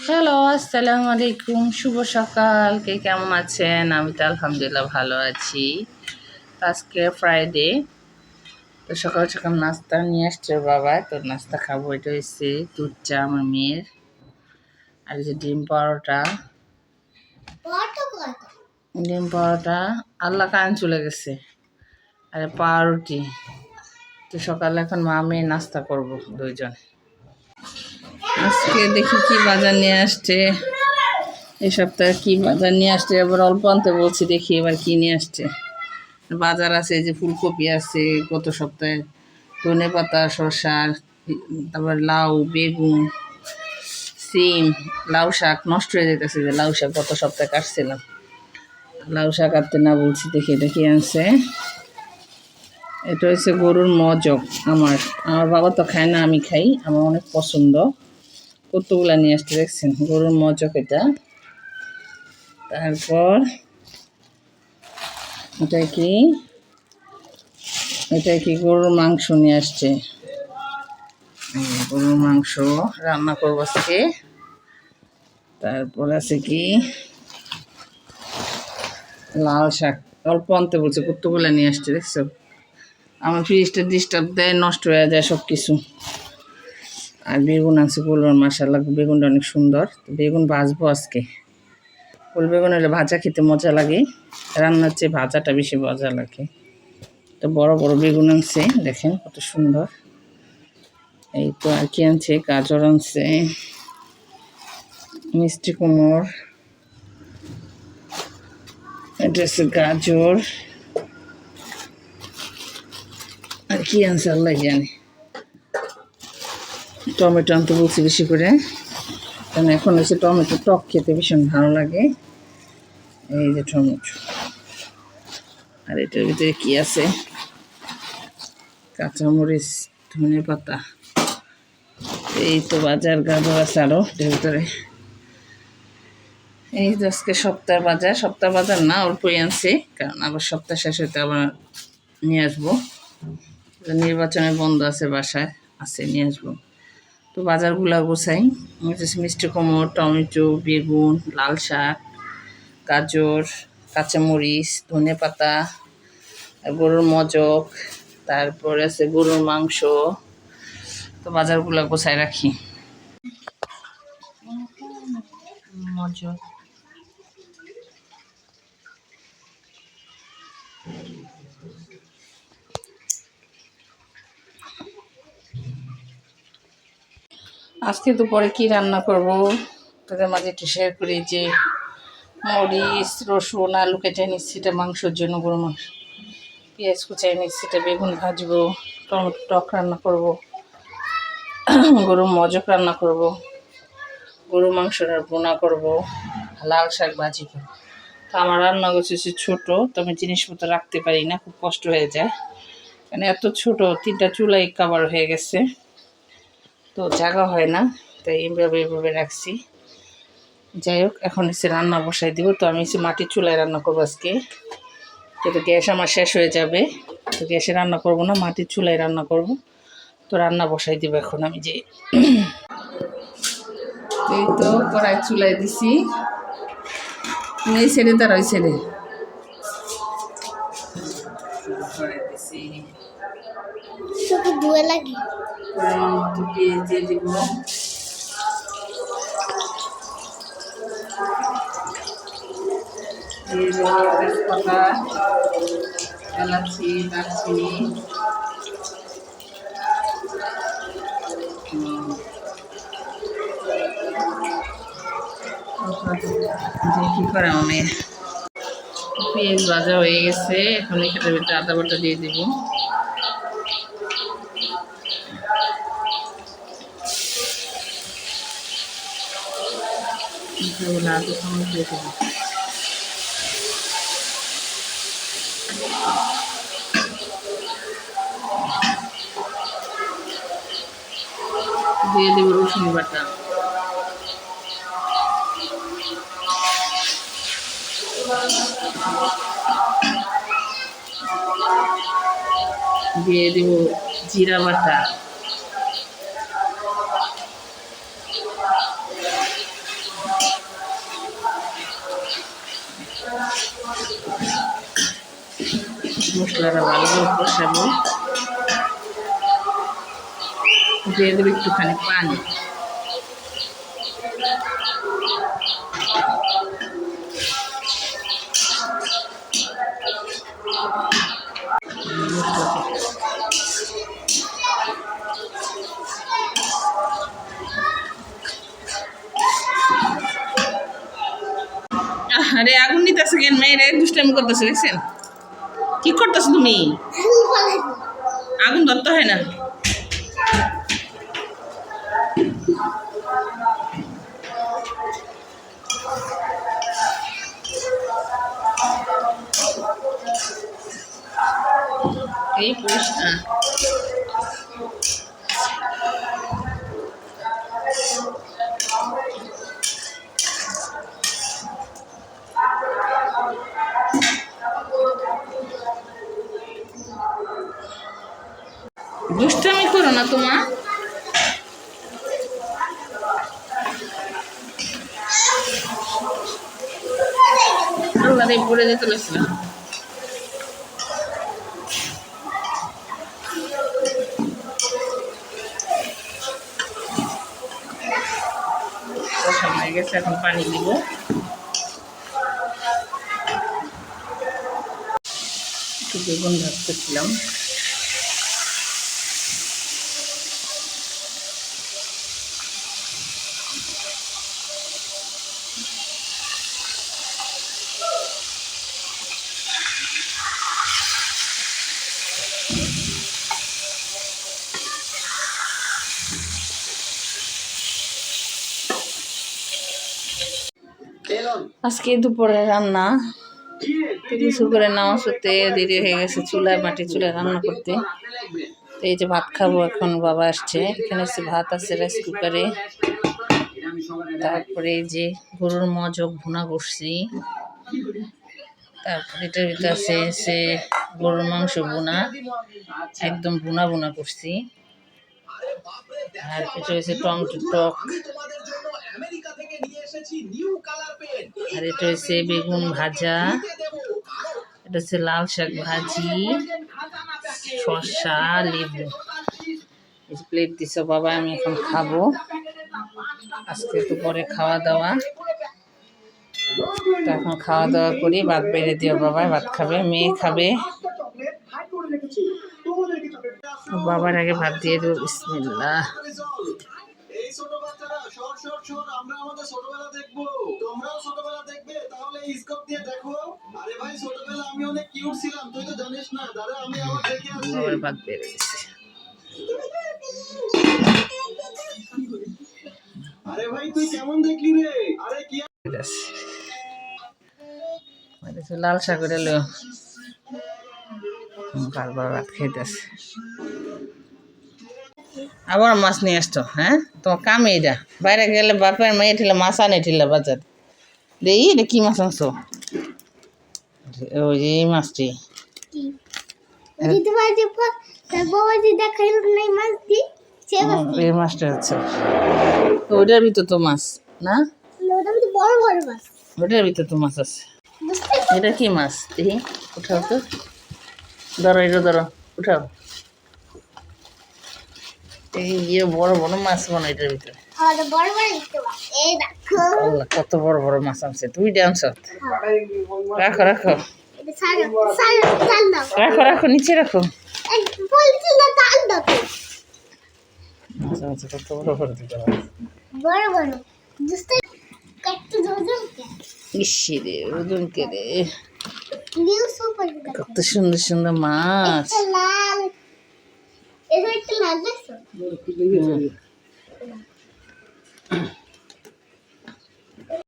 Hello, আসসালামু আলাইকুম। শুভ সকাল। কে কেমন আছেন? আমি তো আলহামদুলিল্লাহ ভালো আছি। আজকে ফ্রাইডে, তো সকাল সকাল নাস্তা নিয়ে আসছে ওর বাবা। তো নাস্তা খাবো, এটা হচ্ছে দুধ চা আমার মেয়ের, আর এই যে ডিম পাওয়াটা আল্লাহ কান চলে গেছে, আর পাউরুটি। তো সকালে এখন মা মেয়ে নাস্তা করবো দুইজন। আজকে দেখি কি বাজার নিয়ে আসছে, এই সপ্তাহে কি বাজার নিয়ে আসছে। এবার অল্প আনতে বলছি, দেখি এবার কি নিয়ে আসছে। বাজার আছে, এই যে ফুলকপি আছে গত সপ্তাহে, ধনে পাতা, শসা, তারপর লাউ, বেগুন, সিম, লাউ শাক নষ্ট হয়ে যেতেছে। যে লাউ শাক গত সপ্তাহে কাটছিলাম, লাউ শাক কাটতে না বলছি, দেখি দেখি আনছে। এটা হচ্ছে গরুর মজক। আমার আমার বাবা তো খায় না, আমি খাই, আমার অনেক পছন্দ। কতগুলা নিয়ে আসতে দেখছেন, গরুর মজক এটা। তারপর এটা কি, এটা কি গরুর মাংস নিয়ে আসছে। গরুর মাংস রান্না করবো আজকে। তারপর আছে কি লাল শাক, অল্প আনতে বলছে, কতগুলো নিয়ে আসছে দেখছো। আমার ফ্রিজটা ডিস্টার্ব দেয়, নষ্ট হয়ে যায় সব কিছু। আর বেগুন আছে কুলোর, মাশাআল্লাহ বেগুনটা অনেক সুন্দর। বেগুন ভাজবো আজকে। ফুল বেগুন হলে ভাজা খেতে মজা লাগে, রান্নার চেয়ে ভাজাটা বেশি মজা লাগে। তো বড় বড় বেগুন আনছে, দেখেন কত সুন্দর। এই তো আর কি আনছে, গাজর আনছে, মিষ্টি কুমড়, এটা হচ্ছে গাজর, আর কি আনছে আল্লাহ জানে। টমেটো আনতে বলছি বেশি করে, কারণ এখন হচ্ছে টমেটো টক খেতে ভীষণ ভালো লাগে। এই যে টমেটো, আর এটার ভিতরে কি আছে, কাঁচামরিচ, ধনে পাতা। এই তো বাজার, গাজর আছে আরও এটার ভিতরে। এই যে আজকে সপ্তাহের বাজার, সপ্তাহ বাজার না অল্পই আনছে, কারণ আবার সপ্তাহ শেষ হতে আবার নিয়ে আসবো। নির্বাচনের বন্ধ আছে, বাসায় আছে, নিয়ে আসবো। তো বাজারগুলো গোছাই। মিষ্টি কুমড়, টমেটো, বেগুন, লাল শাক, গাজর, কাঁচামরিচ, ধনে পাতা, গরুর মজক, তারপরে আছে গরুর মাংস। তো বাজারগুলো গোছায় রাখি। মজক, আজকে দুপুরে কি রান্না করব তাদের মাঝে একটু শেয়ার করি। যে মরিচ, রসুন, আলু কেটে নিচ্ছি, এটা মাংসের জন্য গরু মাংস। পেঁয়াজ কুচাই নিচ্ছি, এটা বেগুন ভাজবো, টমেটো টক রান্না করব, গরুর মজক রান্না করব, গরু মাংসের বোনা করব, লাল শাক ভাজি করব। তো আমার রান্না করছে ছোটো, তো আমি জিনিসপত্র রাখতে পারি না, খুব কষ্ট হয়ে যায়। মানে এত ছোট, 3টা চুলাই কাভার হয়ে গেছে, তো জায়গা হয় না, তাই এইভাবে রাখছি। যাই হোক, এখন এসে রান্না বসাই দিব। তো আমি এসে মাটির চুলায় রান্না করবো আজকে, কিন্তু গ্যাস আমার শেষ হয়ে যাবে। তো গ্যাসে রান্না করব না, মাটির চুলায় রান্না করব। তো রান্না বসাই দিব এখন আমি। যে এই তো কড়াই চুলাই দিছি, এই ছেড়ে তার ওই ছেড়ে কড়াই দিছি, দিয়ে দিব তেজপাতা, এলাচি, দারচিনি, কি করে আমি। পেঁয়াজ ভাজা হয়ে গেছে, এখন এটার ভিতরে আদা বাটা দিয়ে দিব। আদা চামচ দিয়ে দেবো। দিয়ে দেবো রসুন বাটা, দিয়ে দেব জিরা বাটা, মশলাটা ভালো করে কষাবো, দিয়ে দেবো একটুখানি পানি। আরে আগুন নিতেছে কেন? মেয়েরা দুষ্টামি করতেছে, দেখছেন কি করতেছো তুমি? আগুন ধরতে হয় না। এই পরিষ্কার দুষ্টামি করো না তোমার। আল্লাহ রে, পড়ে যেতে লাগছিলাম। হয়ে গেছে, এখন পানি দিব। একটু বেগুন ভাজতেছিলাম। আজকে দুপুরে রান্না কিছু করে নামাজ পড়তে দেরি হয়ে গেছে, চুলায় মাটির চুলায় রান্না করতে। তো এই যে ভাত খাবো এখন, বাবা আসছে। এখানে হচ্ছে ভাত আছে রাইস কুকারে, তারপরে এই যে গরুর মজক ভুনা করছি, তারপরে এটার ভিতরে আছে সে গরুর মাংস ভুনা, একদম ভুনা ভুনা করছি। আর এটা হচ্ছে টমেটো টক, আর এটা হচ্ছে বেগুন ভাজা, এটা হচ্ছে লাল শাক ভাজি, শসা, লেবু। এই প্লেট দিছো বাবা, আমি এখন খাবো। আজকে একটু পরে খাওয়া দাওয়া, তো এখন খাওয়া দাওয়া করি। ভাত বেড়ে দিও বাবা, ভাত খাবে, মেয়ে খাবে। বাবার আগে ভাত দিয়ে দেবো। বিসমিল্লাহ। বাবার ভাত বেড়ে দিচ্ছে। আরে ভাই তুই কেমন দেখলি রে? আরে কি লাল শাক লো, বারবার ভাত খাইতেছে। আবার মাছ নিয়ে আসতো? হ্যাঁ, তোমার কাম এইটা। বাইরে গেলে বাপের মেয়ে ঠিলা মাছ আনে ঠিলা বাজার। দেই এটা কি মাছ আনছো? ওই যে এই মাছটি, এই মাছটা হচ্ছে ওইটার ভিতর তো মাছ না, ওটার ভিতর তো মাছ আছে। এটা কি মাছ দেখি? উঠাও তো, ধরো এটা, ধরো উঠাও। এই বড় বড় মাছ মনে এটার ভিতরে। কত বড় বড় মাছ আনছে, তুই ডান্স। রাখো রাখো রাখো রাখো, নিচে রাখো। কত বড় বড় দিতে হবে। ইসি রে, ওজন কে রে, কত সুন্দর সুন্দর মাছ।